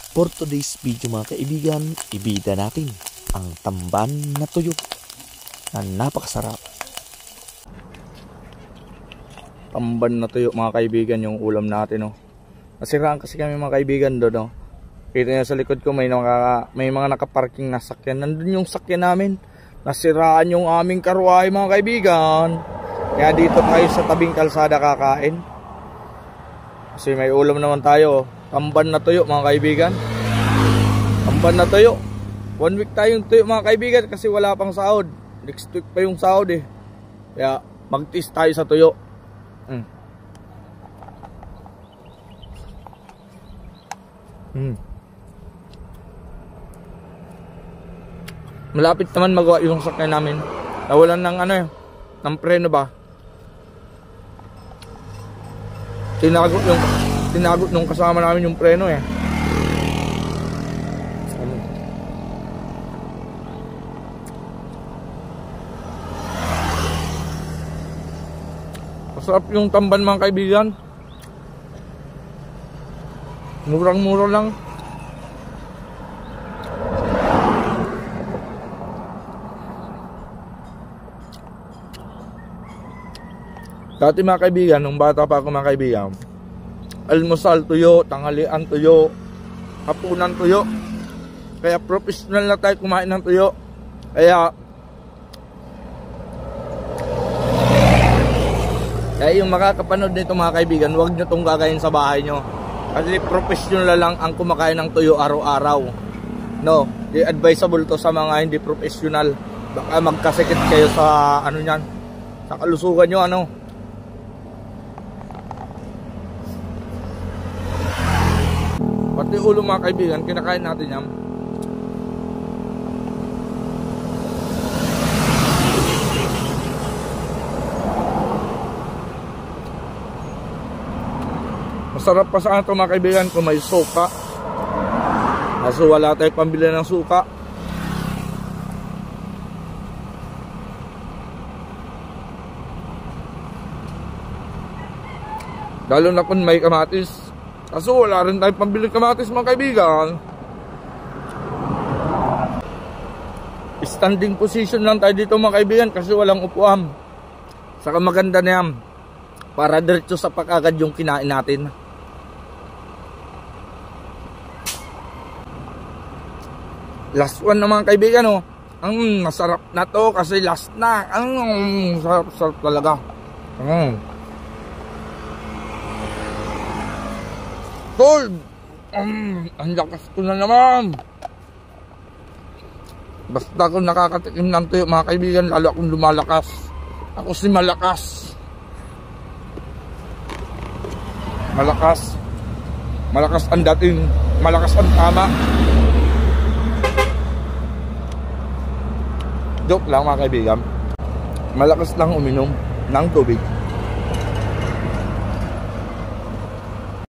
For today's video mga kaibigan, ibida natin ang tamban na tuyo na napakasarap. Tamban na tuyo mga kaibigan yung ulam natin. Nasiraan kasi kami mga kaibigan doon. Kita nyo sa likod ko may mga nakaparking na sakyan. Nandun yung sakyan namin. Nasiraan yung aming karwahe mga kaibigan. Kaya dito tayo sa tabing kalsada kakain. Kasi may ulam naman tayo. Tamban na tuyo mga kaibigan. Tamban na tuyo. 1 week tayong tuyo mga kaibigan kasi wala pang sahod. Next week pa yung sahod eh. Kaya mag-test tayo sa tuyo. Malapit naman magawa yung sakyan namin. Nawalan ng ng preno ba? Tinagot nung kasama namin yung preno eh. Masarap yung tamban mga kaibigan. Murang-mura lang. Dati mga kaibigan, nung bata pa ako mga kaibigan, almusal tuyo, tanghalian tuyo, hapunan tuyo. Kaya professional na tayo kumain ng tuyo. Kaya yung makakapanood nito mga kaibigan, huwag nyo itong gagayin sa bahay nyo. Kasi professional lang ang kumakain ng tuyo araw-araw. No, di advisable to sa mga hindi professional. Baka magkasakit kayo sa niyan, sa kalusugan nyo Pati ulo mga kaibigan, kinakain natin yan. Masarap pa sa ito mga kaibigan kung may suka. Kaso wala tayong pambili ng suka. Lalo na kung may kamatis. Kaso wala rin tayong pambili kamatis mga kaibigan. Standing position lang tayo dito mga kaibigan kasi walang upuan. Saka maganda na yan para diretso sa pagkagad yung kinain natin. Last one na mga kaibigan masarap na to kasi last na. Sarap talaga. Tol, ang lakas ko na naman. Basta ako nakakatikim ng tuyo mga kaibigan, lalo akong lumalakas. Ako si malakas. Malakas ang dating, malakas ang tama. Joke lang mga kaibigan. Malakas lang uminom ng tubig.